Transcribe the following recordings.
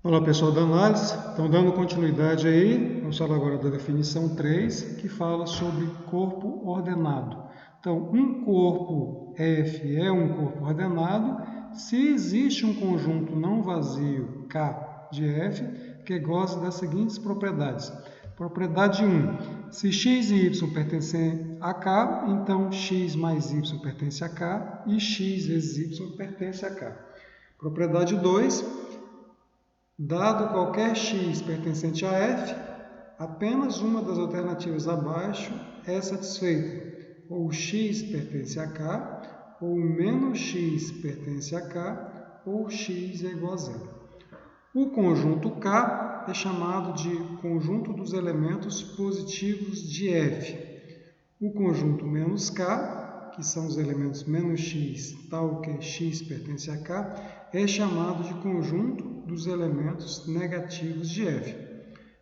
Olá pessoal da análise, então dando continuidade aí, vamos falar agora da definição 3, que fala sobre corpo ordenado. Então, um corpo F é um corpo ordenado se existe um conjunto não vazio K de F que goza das seguintes propriedades. Propriedade 1, se x e y pertencem a K, então x mais y pertence a K e x vezes y pertence a K. Propriedade 2, dado qualquer x pertencente a F, apenas uma das alternativas abaixo é satisfeita. Ou x pertence a K, ou menos x pertence a K, ou x é igual a zero. O conjunto K é chamado de conjunto dos elementos positivos de F. O conjunto menos K, que são os elementos menos x, tal que x pertence a K, é chamado de conjunto dos elementos negativos de F.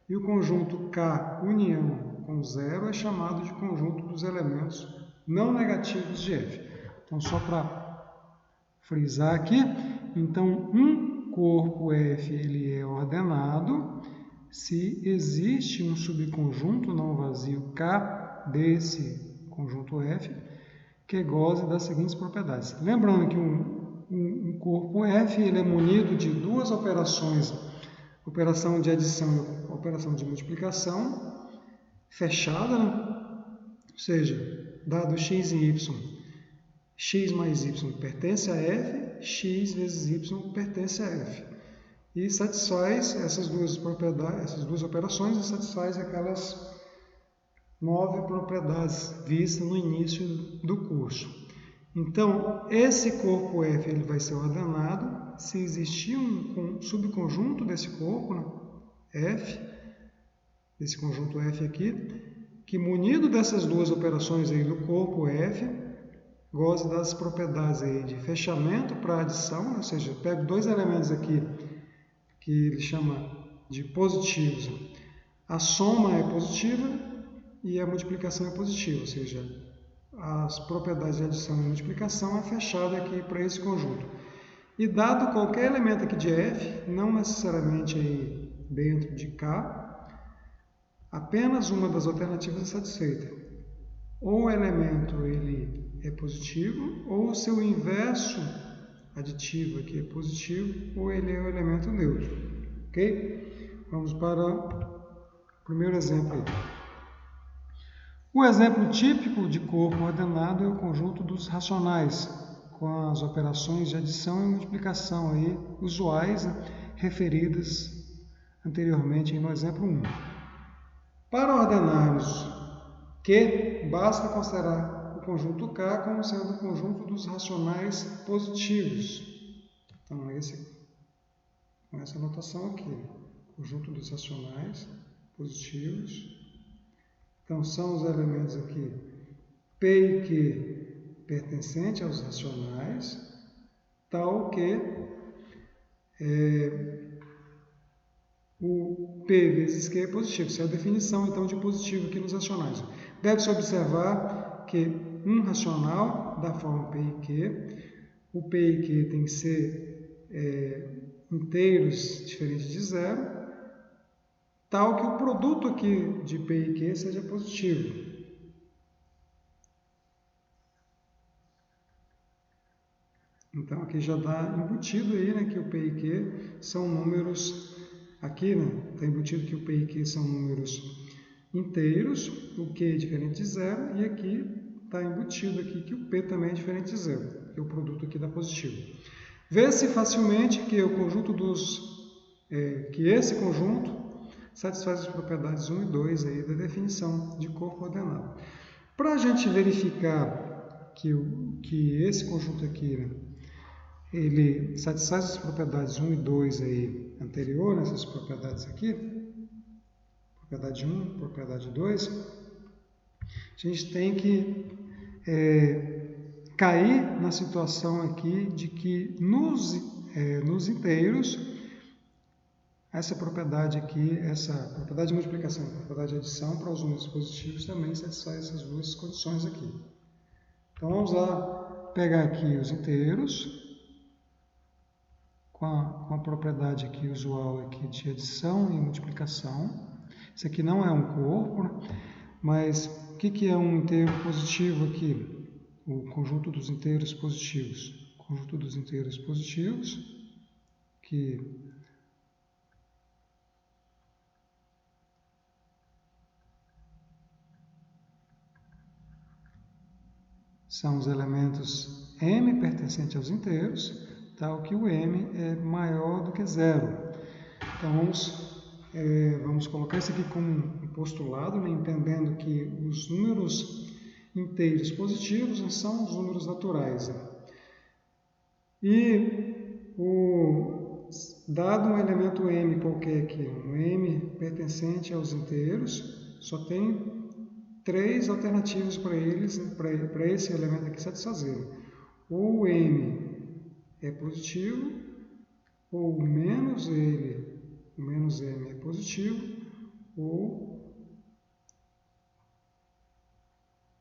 E o conjunto K união com zero é chamado de conjunto dos elementos não negativos de F. Então, só para frisar aqui, então, um corpo F ele é ordenado se existe um subconjunto não vazio K desse conjunto F que goze das seguintes propriedades. Lembrando que um corpo F ele é munido de duas operações, operação de adição e operação de multiplicação fechada, né? Ou seja, dado x e y, x mais y pertence a F, x vezes y pertence a F. E satisfaz essas duas propriedades, essas duas operações, e satisfaz aquelas 9 propriedades vistas no início do curso. Então, esse corpo F ele vai ser ordenado se existir um subconjunto desse corpo, né, F, desse conjunto F aqui, que munido dessas duas operações aí do corpo F, goza das propriedades aí de fechamento para adição, ou seja, eu pego dois elementos aqui que ele chama de positivos. A soma é positiva e a multiplicação é positiva, ou seja, as propriedades de adição e multiplicação é fechada aqui para esse conjunto. E dado qualquer elemento aqui de F, não necessariamente aí dentro de K, apenas uma das alternativas é satisfeita. Ou o elemento ele é positivo, ou o seu inverso aditivo aqui é positivo, ou ele é o elemento neutro. Ok? Vamos para o primeiro exemplo aí. O exemplo típico de corpo ordenado é o conjunto dos racionais, com as operações de adição e multiplicação aí, usuais, né, referidas anteriormente no exemplo 1. Para ordenarmos Q, basta considerar o conjunto K como sendo o conjunto dos racionais positivos. Então, com essa notação aqui, conjunto dos racionais positivos. Então, são os elementos aqui P e Q pertencentes aos racionais, tal que o P vezes Q é positivo. Isso é a definição, então, de positivo aqui nos racionais. Deve-se observar que um racional da forma P e Q, o P e Q tem que ser inteiros diferentes de zero, tal que o produto aqui de P e Q seja positivo. Então, aqui já dá embutido aí, né, que o P e Q são números, aqui, né, está embutido que o P e Q são números inteiros, o Q é diferente de zero, e aqui está embutido aqui que o P também é diferente de zero, que é o produto aqui dá positivo. Vê-se facilmente que o conjunto que esse conjunto satisfaz as propriedades 1 e 2 aí da definição de corpo ordenado. Para a gente verificar que esse conjunto aqui, né, ele satisfaz as propriedades 1 e 2 aí anterior, essas propriedades aqui, propriedade 1, propriedade 2, a gente tem que cair na situação aqui de que nos inteiros, essa propriedade aqui, essa propriedade de multiplicação, propriedade de adição para os números positivos também satisfaz essas duas condições aqui. Então, vamos lá pegar aqui os inteiros, com a propriedade aqui usual aqui de adição e multiplicação. Isso aqui não é um corpo, né? Mas o que é um inteiro positivo aqui? O conjunto dos inteiros positivos. O conjunto dos inteiros positivos, que são os elementos m pertencentes aos inteiros, tal que o m é maior do que zero. Então, vamos colocar isso aqui como um postulado, né, entendendo que os números inteiros positivos são os números naturais. E dado um elemento m qualquer aqui, um m pertencente aos inteiros, só tem 3 alternativas para esse elemento aqui satisfazer. Ou o m é positivo, ou o menos m é positivo, ou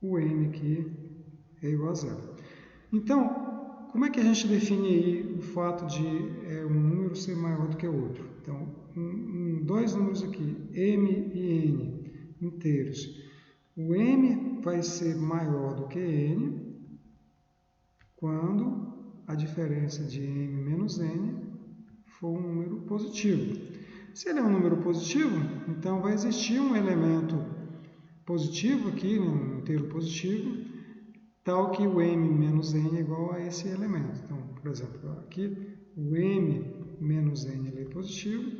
o m aqui é igual a zero. Então, como é que a gente define aí o fato de um número ser maior do que o outro? Então, dois números aqui, m e n, inteiros. O m vai ser maior do que n quando a diferença de m menos n for um número positivo. Se ele é um número positivo, então vai existir um elemento positivo aqui, né, um inteiro positivo, tal que o m menos n é igual a esse elemento. Então, por exemplo, aqui o m menos n ele é positivo,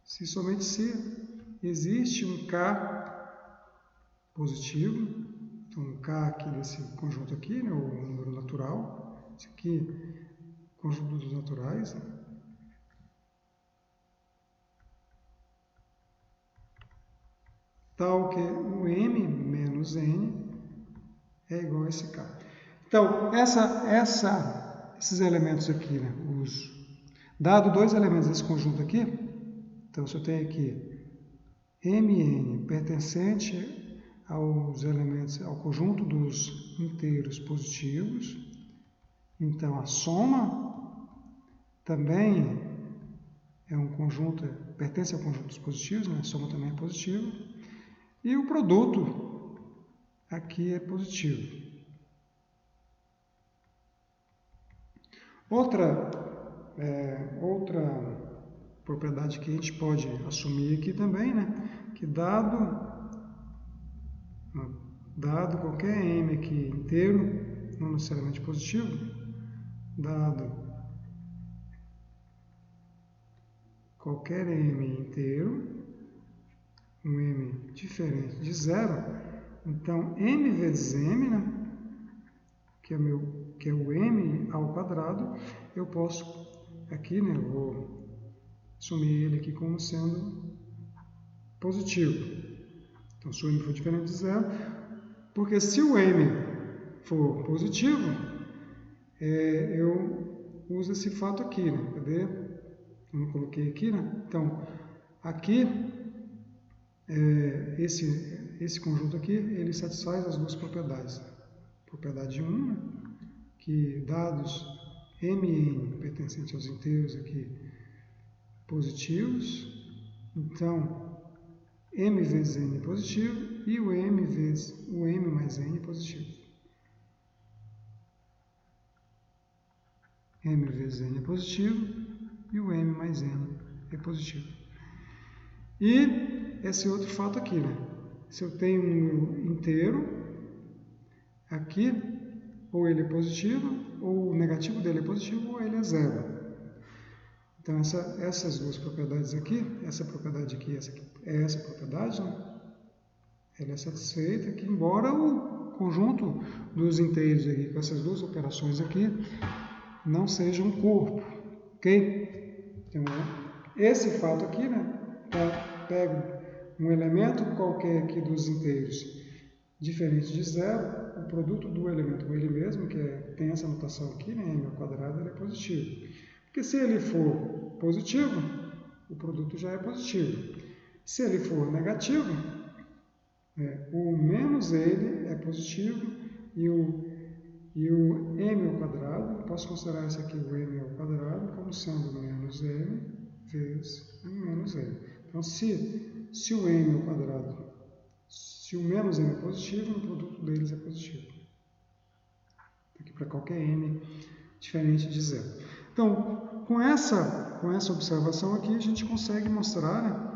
somente se existe um k positivo, então um k aqui desse conjunto aqui, né, o número natural, esse aqui, conjunto dos naturais, tal que o m menos n é igual a esse k. Então, esses elementos aqui, né, dado dois elementos desse conjunto aqui, então se eu tenho aqui mn pertencente ao conjunto dos inteiros positivos, então a soma também é um conjunto, pertence ao conjunto dos positivos, né? A soma também é positiva, e o produto aqui é positivo. Outra propriedade que a gente pode assumir aqui também, né? Que dado qualquer m aqui inteiro, não necessariamente positivo, dado qualquer m inteiro, um m diferente de zero, então m vezes m, né, que é o m ao quadrado, eu posso aqui, né, eu vou assumir ele aqui como sendo positivo. Então, se o m for diferente de zero, porque se o m for positivo, eu uso esse fato aqui, né? Cadê? Eu não coloquei aqui, né? Então, aqui, esse conjunto aqui, ele satisfaz as duas propriedades. Propriedade 1, né? Que dados m e n pertencentes aos inteiros aqui positivos, então m vezes n é positivo e o m mais n é positivo. M vezes n é positivo e o m mais n é positivo. E esse outro fato aqui, né? Se eu tenho um número inteiro, aqui, ou ele é positivo, ou o negativo dele é positivo, ou ele é zero. Então, essas duas propriedades aqui, essa propriedade aqui, essa propriedade, né? Ela é satisfeita aqui, embora o conjunto dos inteiros aqui, com essas duas operações aqui, não seja um corpo, ok? Então, esse fato aqui, né? Pego um elemento qualquer aqui dos inteiros diferente de zero, o produto do elemento com ele mesmo, que tem essa notação aqui, né? M ao quadrado, ele é positivo. Porque se ele for positivo, o produto já é positivo. Se ele for negativo, o menos ele é positivo e o E o m ao quadrado, posso considerar esse aqui, o m ao quadrado, como sendo menos m vezes menos m. Então, se o m ao quadrado, se o menos m é positivo, o produto deles é positivo. Aqui para qualquer m diferente de zero. Então, com essa observação aqui, a gente consegue mostrar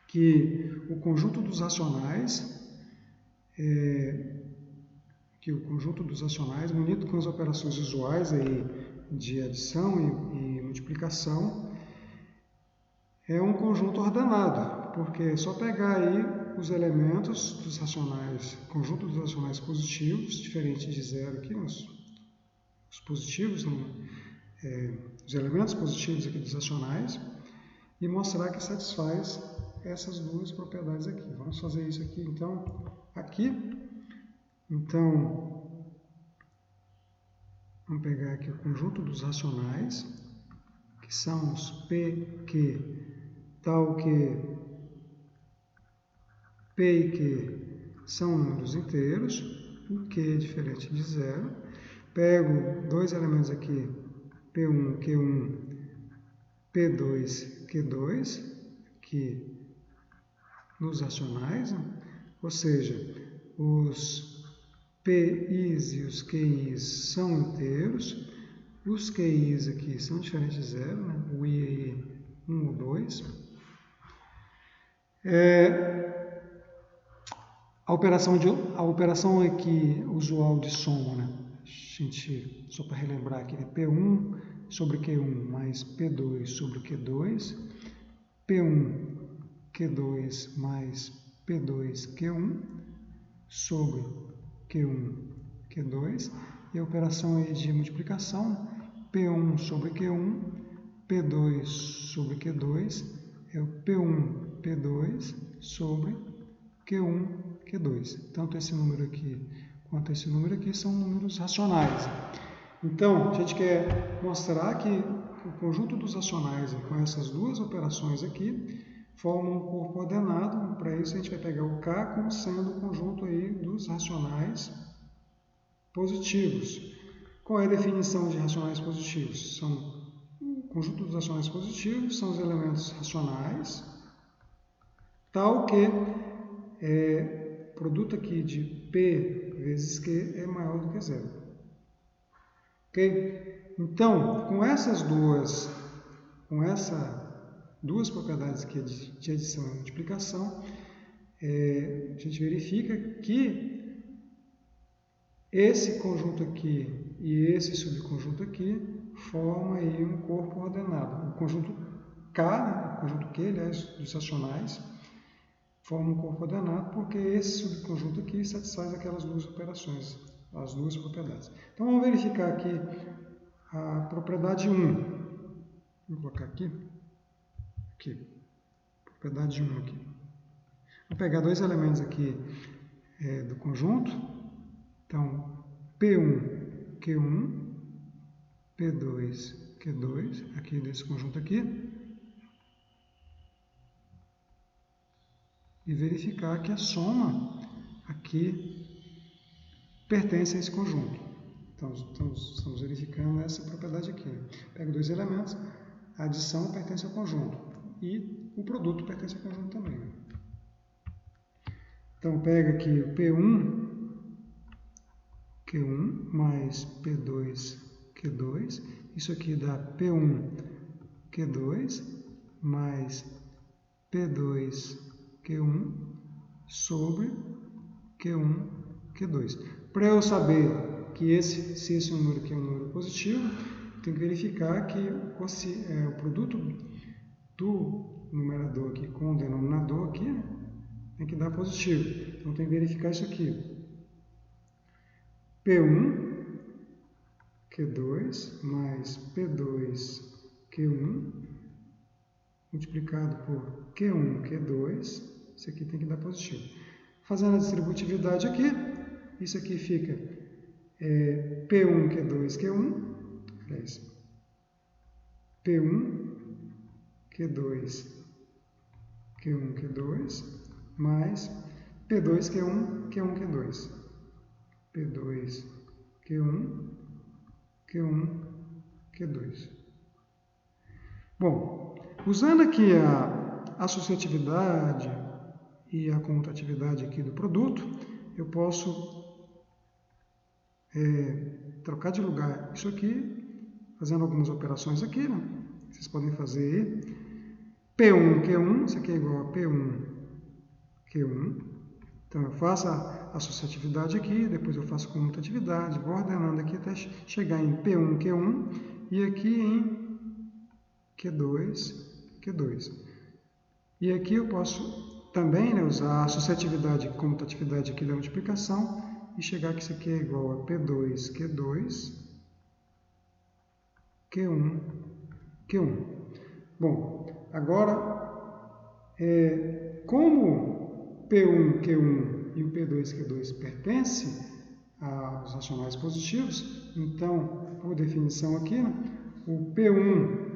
que o conjunto dos racionais, unido com as operações usuais aí de adição e multiplicação, é um conjunto ordenado, porque é só pegar aí os elementos dos racionais, conjunto dos racionais positivos, diferente de zero aqui, os positivos, os elementos positivos aqui dos racionais, e mostrar que satisfaz essas duas propriedades aqui. Vamos fazer isso aqui, então, aqui. Então, vamos pegar aqui o conjunto dos racionais, que são os P, Q, tal que P e Q são números inteiros, o Q é diferente de zero. Pego dois elementos aqui, P1, Q1, P2, Q2, aqui nos racionais, ou seja, os PIs e os QIs são inteiros, os QIs aqui são diferentes de zero, o I aí 1 ou 2. A operação aqui usual de soma, só para relembrar aqui, é P1 sobre Q1 mais P2 sobre Q2, P1 Q2 mais P2 Q1 sobre Q1 Q2, e a operação aí de multiplicação, P1 sobre Q1, P2 sobre Q2, é o P1 P2 sobre Q1 Q2. Tanto esse número aqui quanto esse número aqui são números racionais. Então, a gente quer mostrar que o conjunto dos racionais com essas duas operações aqui formam um corpo ordenado. Para isso, a gente vai pegar o K como sendo o conjunto aí dos racionais positivos. Qual é a definição de racionais positivos? O conjunto dos racionais positivos são os elementos racionais, tal que o produto aqui de P vezes Q é maior do que zero. Ok? Então, com essas duas propriedades aqui de adição e multiplicação, a gente verifica que esse conjunto aqui e esse subconjunto aqui formam aí um corpo ordenado. O conjunto K, o conjunto Q, aliás, dos racionais, forma um corpo ordenado porque esse subconjunto aqui satisfaz aquelas duas operações, as duas propriedades. Então, vamos verificar aqui a propriedade 1. Vou colocar aqui. Propriedade 1 aqui. Vou pegar dois elementos aqui do conjunto. Então, P1, Q1, P2, Q2, aqui desse conjunto aqui. E verificar que a soma aqui pertence a esse conjunto. Então, estamos verificando essa propriedade aqui. Pego dois elementos, a adição pertence ao conjunto e o produto pertence ao conjunto também. Então, pega aqui o P1, Q1 mais P2, Q2. Isso aqui dá P1, Q2 mais P2, Q1 sobre Q1, Q2. Para eu saber que se esse número aqui é um número positivo, tenho que verificar que o produto do numerador aqui com o denominador aqui tem que dar positivo. Então, tem que verificar isso aqui. P1, Q2 mais P2, Q1 multiplicado por Q1, Q2, isso aqui tem que dar positivo. Fazendo a distributividade aqui, isso aqui fica P1, Q2, Q1, aliás, P1, Q2, Q1, Q2, mais P2, Q1, Q1, Q2. P2, Q1, Q1, Q2. Bom, usando aqui a associatividade e a comutatividade aqui do produto, eu posso trocar de lugar isso aqui, fazendo algumas operações aqui, né? Vocês podem fazer P1, Q1, isso aqui é igual a P1, Q1. Então, eu faço a associatividade aqui, depois eu faço comutatividade, vou ordenando aqui até chegar em P1, Q1 e aqui em Q2, Q2. E aqui eu posso também, né, usar a associatividade e comutatividade aqui da multiplicação e chegar que isso aqui é igual a P2, Q2, Q1, Q1. Bom, agora, como P1, Q1 e o P2, Q2 pertencem aos racionais positivos, então, por definição aqui, né, o P1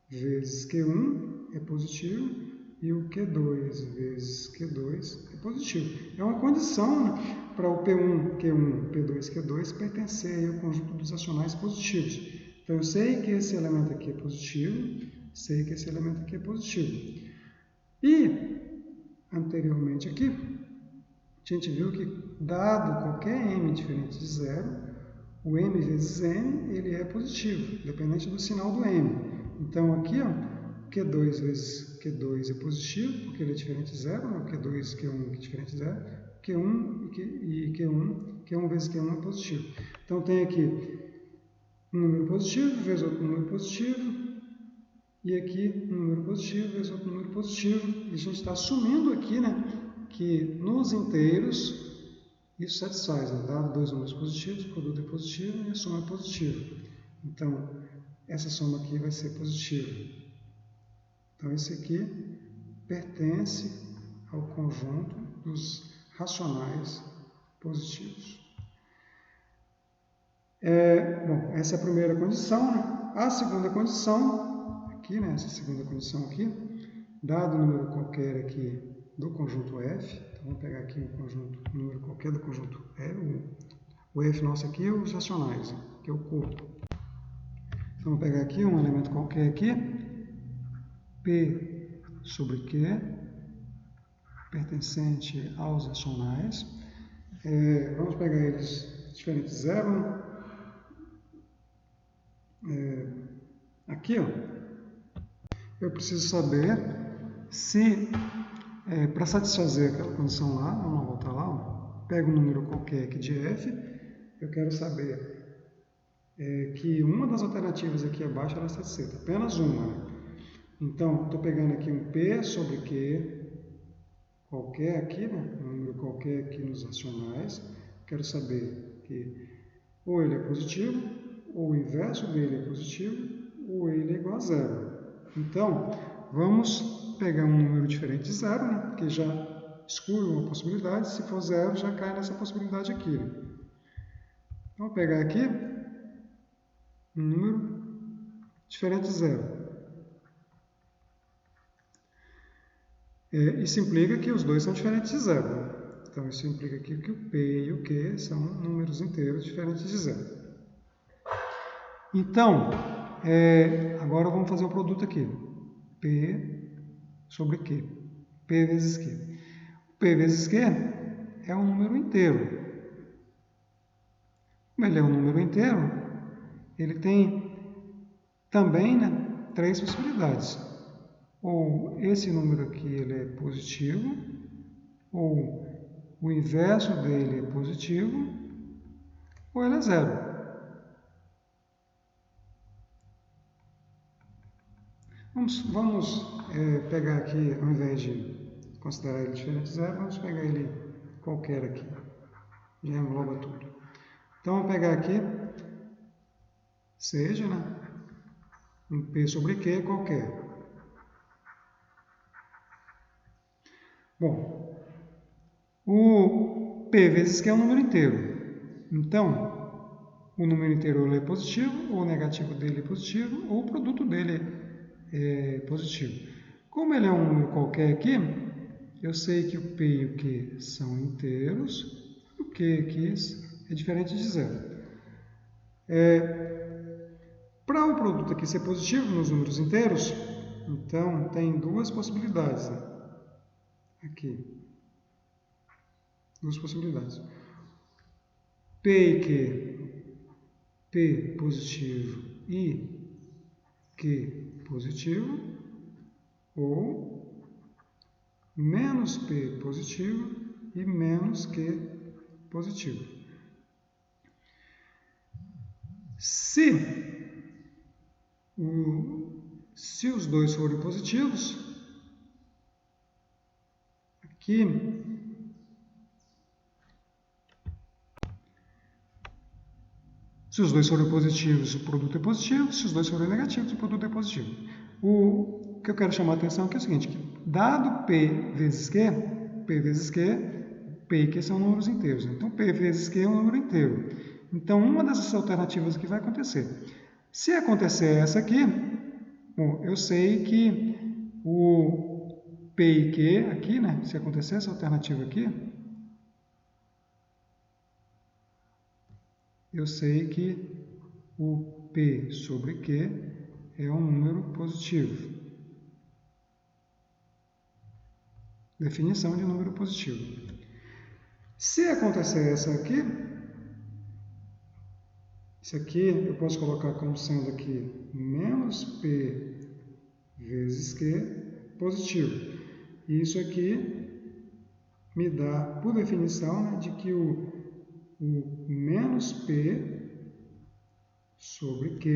vezes Q1 é positivo e o Q2 vezes Q2 é positivo. É uma condição, né, para o P1, Q1, P2, Q2 pertencer ao conjunto dos racionais positivos. Então, eu sei que esse elemento aqui é positivo, sei que esse elemento aqui é positivo. E, anteriormente aqui, a gente viu que, dado qualquer m diferente de zero, o m vezes n ele é positivo, independente do sinal do m. Então, aqui, ó, Q2 vezes Q2 é positivo, porque ele é diferente de zero, né? Q2, Q1 que é diferente de zero, Q1 e Q1 vezes Q1 é positivo. Então, tem aqui um número positivo vezes outro número positivo, e aqui um número positivo vezes outro número positivo. E a gente está assumindo aqui, né, que nos inteiros isso satisfaz, né? Dado dois números positivos, o produto é positivo e a soma é positiva. Então, essa soma aqui vai ser positiva. Então, esse aqui pertence ao conjunto dos racionais positivos. Bom, essa é a primeira condição, né? A segunda condição, aqui, né, essa segunda condição aqui, dado um número qualquer aqui do conjunto F, então vamos pegar aqui um número qualquer do conjunto F, o F nosso aqui é os racionais, que é o corpo. Então, vamos pegar aqui um elemento qualquer aqui, P sobre Q, pertencente aos racionais. Vamos pegar eles diferentes de zero. Aqui, ó, eu preciso saber se, para satisfazer aquela condição lá, vamos voltar lá, ó, pego um número qualquer aqui de f, eu quero saber que uma das alternativas aqui abaixo ela está certa, apenas uma, né? Então, estou pegando aqui um p sobre q qualquer aqui, né? Um número qualquer aqui nos racionais, quero saber que ou ele é positivo, ou o inverso dele é positivo, ou ele é igual a zero. Então, vamos pegar um número diferente de zero, né? Porque já exclui uma possibilidade, se for zero, já cai nessa possibilidade aqui. Né? Então, vou pegar aqui um número diferente de zero. Isso implica que os dois são diferentes de zero. Né? Então, isso implica aqui que o P e o Q são números inteiros diferentes de zero. Então, agora vamos fazer o produto aqui. P sobre Q. P vezes Q. P vezes Q é um número inteiro. Como ele é um número inteiro, ele tem também, né, três possibilidades. Ou esse número aqui ele é positivo, ou o inverso dele é positivo, ou ele é zero. Vamos pegar aqui, ao invés de considerar ele diferente de zero, vamos pegar ele qualquer aqui. Já engloba tudo. Então, vamos pegar aqui, seja, né, um P sobre Q qualquer. Bom, o P vezes Q é um número inteiro. Então, o número inteiro ele é positivo, ou o negativo dele é positivo, ou o produto dele é positivo. Como ele é um número qualquer aqui, eu sei que o P e o Q são inteiros, o Q aqui é diferente de zero. Para o produto aqui ser positivo nos números inteiros, então tem duas possibilidades. Aqui. Duas possibilidades. P e Q, P positivo e Q positivo, ou menos P positivo e menos Q positivo. Se os dois forem positivos, aqui se os dois forem positivos, o produto é positivo. Se os dois forem negativos, o produto é positivo. O que eu quero chamar a atenção aqui é o seguinte, que dado P vezes Q, P e Q são números inteiros. Então, P vezes Q é um número inteiro. Então, uma dessas alternativas aqui vai acontecer. Se acontecer essa aqui, bom, eu sei que o P e Q aqui, né, se acontecer essa alternativa aqui, eu sei que o P sobre Q é um número positivo. Definição de número positivo. Se acontecer essa aqui, isso aqui eu posso colocar como sendo aqui menos P vezes Q positivo. E isso aqui me dá, por definição, né, de que o menos P sobre Q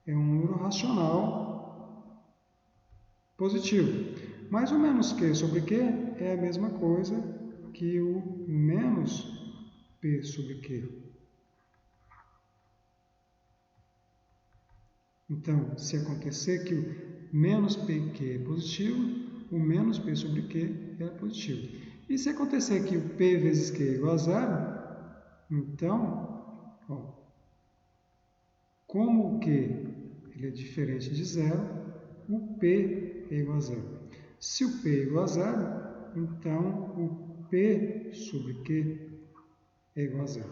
é um número racional positivo. Mas o menos Q sobre Q é a mesma coisa que o menos P sobre Q. Então, se acontecer que o menos PQ é positivo, o menos P sobre Q é positivo. E se acontecer que o P vezes Q é igual a zero, então, como o Q ele é diferente de zero, o P é igual a zero. Se o P é igual a zero, então o P sobre Q é igual a zero.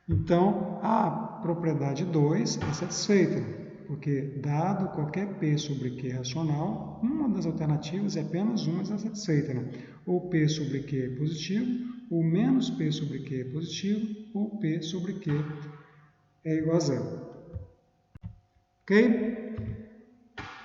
Então, a propriedade 2 é satisfeita, porque dado qualquer P sobre Q racional, uma das alternativas é apenas uma é satisfeita. Né? Ou P sobre Q é positivo, ou menos P sobre Q é positivo, ou P sobre Q é igual a zero. Ok?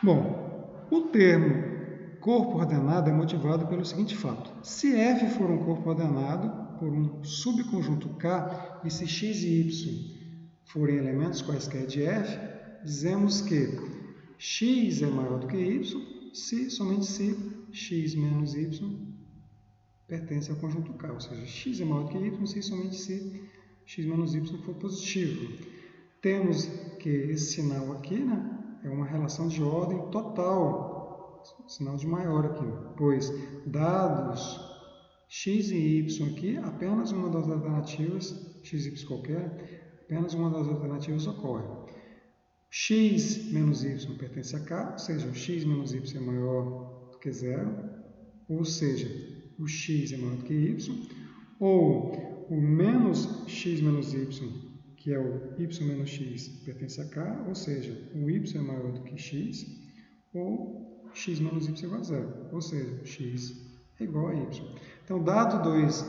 Bom, o termo corpo ordenado é motivado pelo seguinte fato. Se F for um corpo ordenado por um subconjunto K e se X e Y forem elementos quaisquer de F, dizemos que X é maior do que Y somente se X menos Y pertence ao conjunto K. Ou seja, X é maior do que Y somente se X menos Y for positivo. Temos que esse sinal aqui, né, é uma relação de ordem total, sinal de maior aqui, pois dados x e y aqui, apenas uma das alternativas, x e y qualquer, apenas uma das alternativas ocorre. X menos y pertence a k, ou seja, o x menos y é maior do que zero, ou seja, o x é maior do que y, ou o menos x menos y, que é o y menos x, pertence a k, ou seja, o y é maior do que x, ou x menos y é igual a zero, ou seja, x é igual a y. Então, dado dois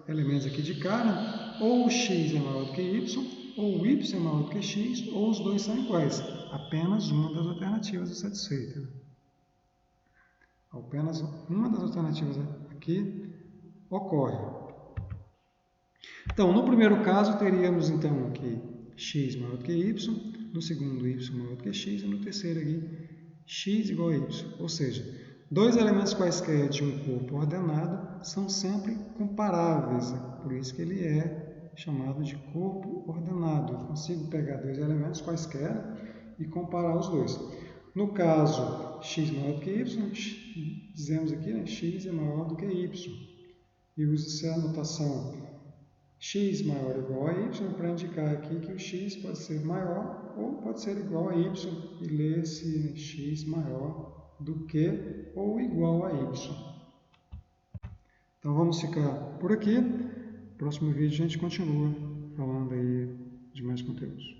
elementos aqui de k, né, ou o x é maior do que y, ou o y é maior do que x, ou os dois são iguais. Apenas uma das alternativas é satisfeita. Apenas uma das alternativas aqui ocorre. Então, no primeiro caso, teríamos então aqui x maior do que y, no segundo y maior do que x, e no terceiro aqui x igual a y. Ou seja, dois elementos quaisquer de um corpo ordenado são sempre comparáveis, por isso que ele é chamado de corpo ordenado. Eu consigo pegar dois elementos quaisquer e comparar os dois. No caso, x maior do que y, dizemos aqui, né, x é maior do que y. E usa-se a notação x maior ou igual a y para indicar aqui que o x pode ser maior ou pode ser igual a y e ler-se x maior do que ou igual a y. Então vamos ficar por aqui. No próximo vídeo a gente continua falando aí de mais conteúdos.